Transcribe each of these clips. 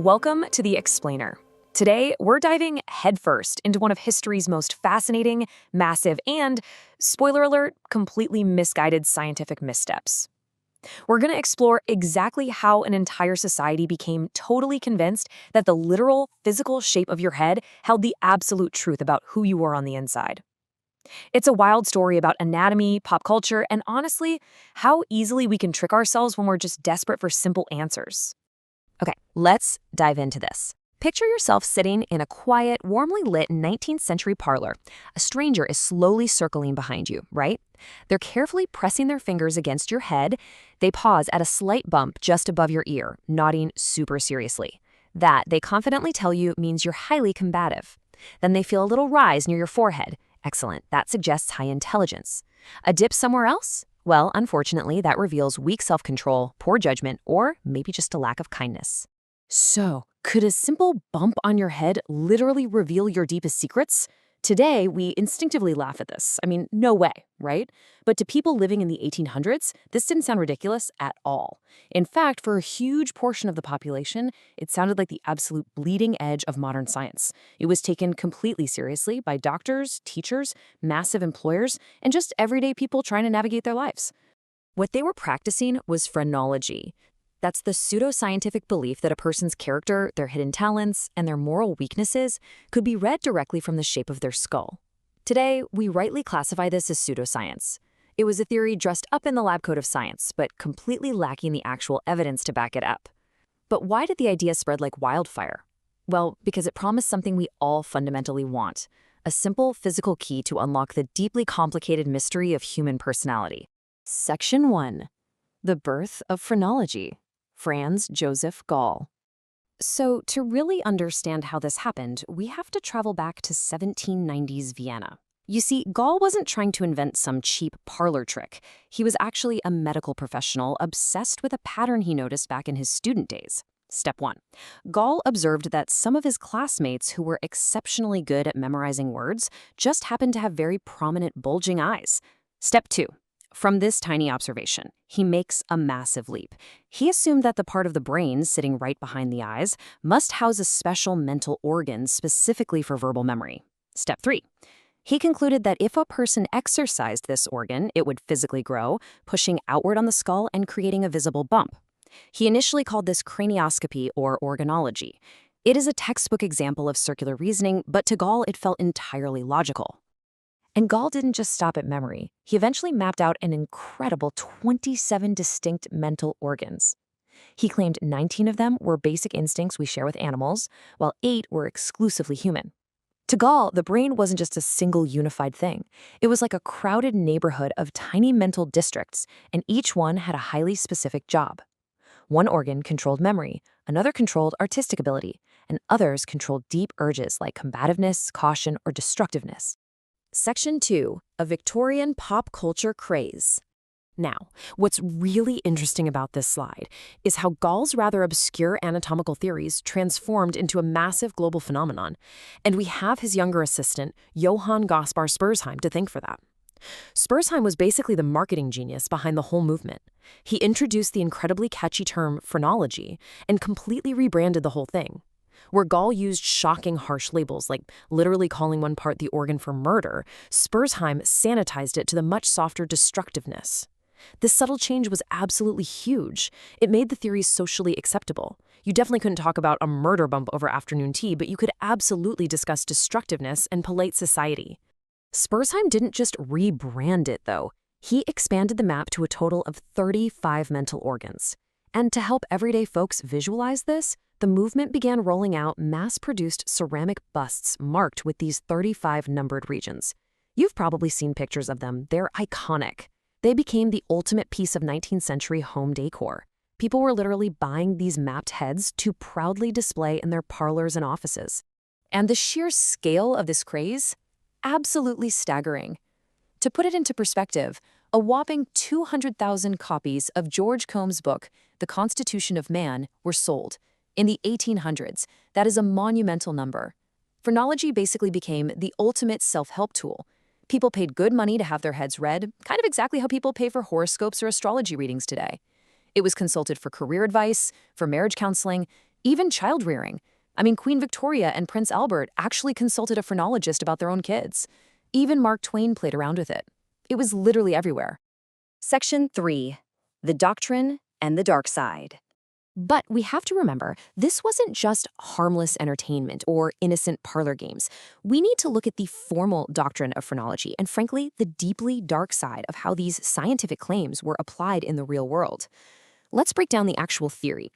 Welcome to The Explainer. Today, we're diving headfirst into one of history's most fascinating, massive, and, spoiler alert, completely misguided scientific missteps. We're going to explore exactly how an entire society became totally convinced that the literal, physical shape of your head held the absolute truth about who you were on the inside. It's a wild story about anatomy, pop culture, and honestly, how easily we can trick ourselves when we're just desperate for simple answers. Okay, let's dive into this. Picture yourself sitting in a quiet, warmly lit 19th century parlor. A stranger is slowly circling behind you, right? They're carefully pressing their fingers against your head. They pause at a slight bump just above your ear, nodding super seriously. That, they confidently tell you, means you're highly combative. Then they feel a little rise near your forehead. Excellent, that suggests high intelligence. A dip somewhere else? Well, unfortunately, that reveals weak self-control, poor judgment, or maybe just a lack of kindness. So, could a simple bump on your head literally reveal your deepest secrets? Today, we instinctively laugh at this. I mean, no way, right? But to people living in the 1800s, this didn't sound ridiculous at all. In fact, for a huge portion of the population, it sounded like the absolute bleeding edge of modern science. It was taken completely seriously by doctors, teachers, massive employers, and just everyday people trying to navigate their lives. What they were practicing was phrenology. That's the pseudoscientific belief that a person's character, their hidden talents, and their moral weaknesses could be read directly from the shape of their skull. Today, we rightly classify this as pseudoscience. It was a theory dressed up in the lab coat of science, but completely lacking the actual evidence to back it up. But why did the idea spread like wildfire? Well, because it promised something we all fundamentally want: a simple physical key to unlock the deeply complicated mystery of human personality. Section 1. The birth of phrenology. Franz Joseph Gall. So, to really understand how this happened, we have to travel back to 1790s Vienna. You see, Gall wasn't trying to invent some cheap parlor trick. He was actually a medical professional obsessed with a pattern he noticed back in his student days. Step 1. Gall observed that some of his classmates who were exceptionally good at memorizing words just happened to have very prominent bulging eyes. Step 2. From this tiny observation, he makes a massive leap. He assumed that the part of the brain sitting right behind the eyes must house a special mental organ specifically for verbal memory. Step 3. He concluded that if a person exercised this organ, it would physically grow, pushing outward on the skull and creating a visible bump. He initially called this cranioscopy or organology. It is a textbook example of circular reasoning, but to Gall it felt entirely logical. And Gall didn't just stop at memory. He eventually mapped out an incredible 27 distinct mental organs. He claimed 19 of them were basic instincts we share with animals, while 8 were exclusively human. To Gall, the brain wasn't just a single unified thing. It was like a crowded neighborhood of tiny mental districts, and each one had a highly specific job. One organ controlled memory, another controlled artistic ability, and others controlled deep urges like combativeness, caution, or destructiveness. Section 2. A Victorian pop culture craze. Now, what's really interesting about this slide is how Gall's rather obscure anatomical theories transformed into a massive global phenomenon, and we have his younger assistant, Johann Gospar Spurzheim, to thank for that. Spurzheim was basically the marketing genius behind the whole movement. He introduced the incredibly catchy term phrenology and completely rebranded the whole thing. Where Gall used shocking harsh labels, like literally calling one part the organ for murder, Spurzheim sanitized it to the much softer destructiveness. This subtle change was absolutely huge. It made the theories socially acceptable. You definitely couldn't talk about a murder bump over afternoon tea, but you could absolutely discuss destructiveness and polite society. Spurzheim didn't just rebrand it, though. He expanded the map to a total of 35 mental organs. And to help everyday folks visualize this, the movement began rolling out mass-produced ceramic busts marked with these 35 numbered regions. You've probably seen pictures of them. They're iconic. They became the ultimate piece of 19th century home decor. People were literally buying these mapped heads to proudly display in their parlors and offices. And the sheer scale of this craze? Absolutely staggering. To put it into perspective, a whopping 200,000 copies of George Combs' book, The Constitution of Man, were sold. In the 1800s, that is a monumental number. Phrenology basically became the ultimate self-help tool. People paid good money to have their heads read, kind of exactly how people pay for horoscopes or astrology readings today. It was consulted for career advice, for marriage counseling, Even child-rearing. I mean, Queen Victoria and Prince Albert actually consulted a phrenologist about their own kids. Even Mark Twain played around with it. It was literally everywhere. Section 3. The Doctrine and the Dark Side. But we have to remember, this wasn't just harmless entertainment or innocent parlor games. We need to look at the formal doctrine of phrenology and, frankly, the deeply dark side of how these scientific claims were applied in the real world. Let's break down the actual theory.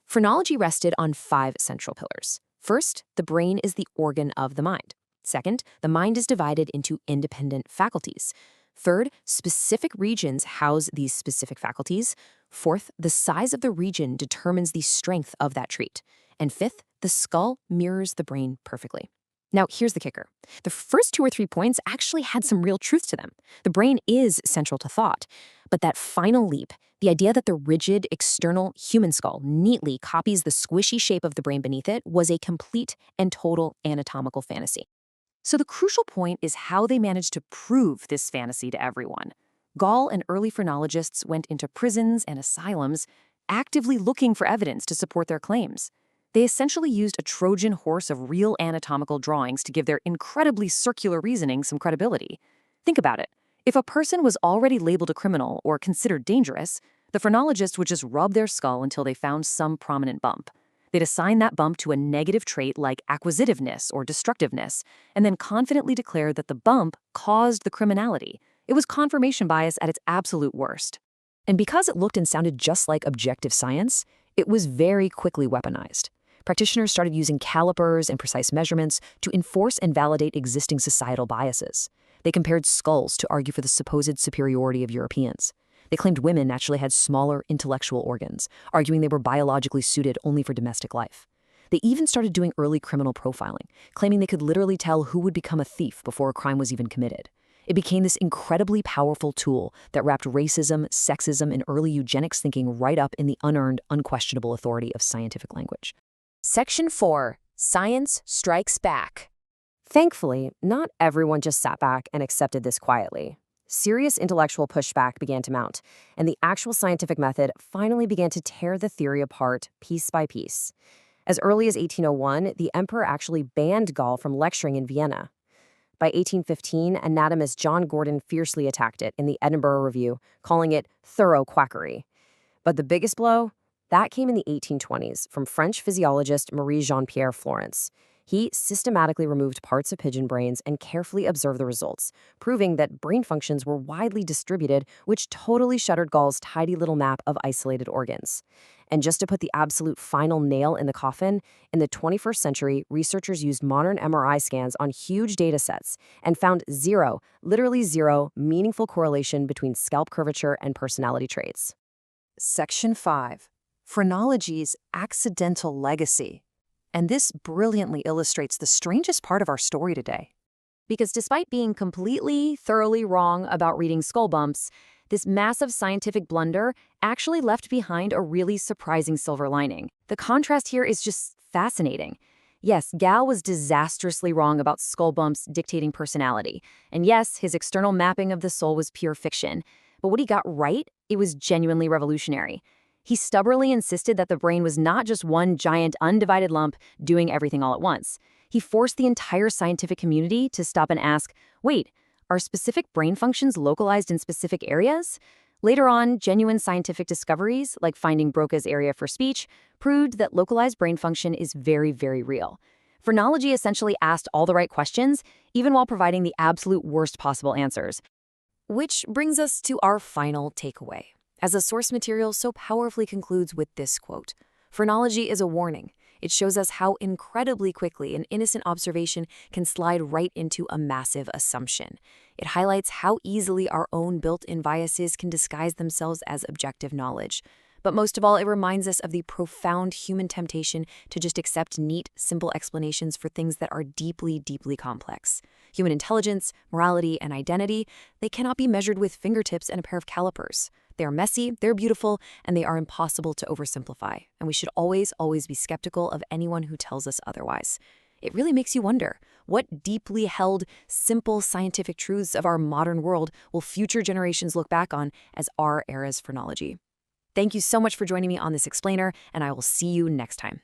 Phrenology rested on 5 central pillars. First, the brain is the organ of the mind. Second, the mind is divided into independent faculties. Third, specific regions house these specific faculties. Fourth, the size of the region determines the strength of that trait. And fifth, the skull mirrors the brain perfectly. Now, here's the kicker. The first 2 or 3 points actually had some real truth to them. The brain is central to thought. But that final leap, the idea that the rigid, external human skull neatly copies the squishy shape of the brain beneath it, was a complete and total anatomical fantasy. So the crucial point is how they managed to prove this fantasy to everyone. Gall and early phrenologists went into prisons and asylums, actively looking for evidence to support their claims. They essentially used a Trojan horse of real anatomical drawings to give their incredibly circular reasoning some credibility. Think about it. If a person was already labeled a criminal or considered dangerous, the phrenologist would just rub their skull until they found some prominent bump. They'd assign that bump to a negative trait like acquisitiveness or destructiveness, and then confidently declare that the bump caused the criminality. It was confirmation bias at its absolute worst. And because it looked and sounded just like objective science, it was very quickly weaponized. Practitioners started using calipers and precise measurements to enforce and validate existing societal biases. They compared skulls to argue for the supposed superiority of Europeans. They claimed women naturally had smaller intellectual organs, arguing they were biologically suited only for domestic life. They even started doing early criminal profiling, claiming they could literally tell who would become a thief before a crime was even committed. It became this incredibly powerful tool that wrapped racism, sexism, and early eugenics thinking right up in the unearned, unquestionable authority of scientific language. Section 4. Science Strikes Back. Thankfully, not everyone just sat back and accepted this quietly. Serious intellectual pushback began to mount, and the actual scientific method finally began to tear the theory apart piece by piece. As early as 1801, the emperor actually banned Gall from lecturing in Vienna. By 1815, anatomist John Gordon fiercely attacked it in the Edinburgh Review, calling it thorough quackery. But the biggest blow? That came in the 1820s from French physiologist Marie-Jean-Pierre Florence. He systematically removed parts of pigeon brains and carefully observed the results, proving that brain functions were widely distributed, which totally shuttered Gall's tidy little map of isolated organs. And just to put the absolute final nail in the coffin, in the 21st century, researchers used modern MRI scans on huge data sets and found zero, literally zero, meaningful correlation between scalp curvature and personality traits. Section 5. Phrenology's accidental legacy. And this brilliantly illustrates the strangest part of our story today. Because despite being completely, thoroughly wrong about reading skull bumps, this massive scientific blunder actually left behind a really surprising silver lining. The contrast here is just fascinating. Yes, Gall was disastrously wrong about skull bumps dictating personality. And yes, his external mapping of the soul was pure fiction. But what he got right, it was genuinely revolutionary. He stubbornly insisted that the brain was not just one giant, undivided lump doing everything all at once. He forced the entire scientific community to stop and ask, wait, are specific brain functions localized in specific areas? Later on, genuine scientific discoveries, like finding Broca's area for speech, proved that localized brain function is very, very real. Phrenology essentially asked all the right questions, even while providing the absolute worst possible answers. Which brings us to our final takeaway, as the source material so powerfully concludes with this quote: "Phrenology is a warning. It shows us how incredibly quickly an innocent observation can slide right into a massive assumption. It highlights how easily our own built-in biases can disguise themselves as objective knowledge. But most of all, it reminds us of the profound human temptation to just accept neat, simple explanations for things that are deeply, deeply complex. Human intelligence, morality, and identity, they cannot be measured with fingertips and a pair of calipers. They are messy, they're beautiful, and they are impossible to oversimplify. And we should always, always be skeptical of anyone who tells us otherwise. It really makes you wonder, what deeply held, simple scientific truths of our modern world will future generations look back on as our era's phrenology? Thank you so much for joining me on this explainer, and I will see you next time.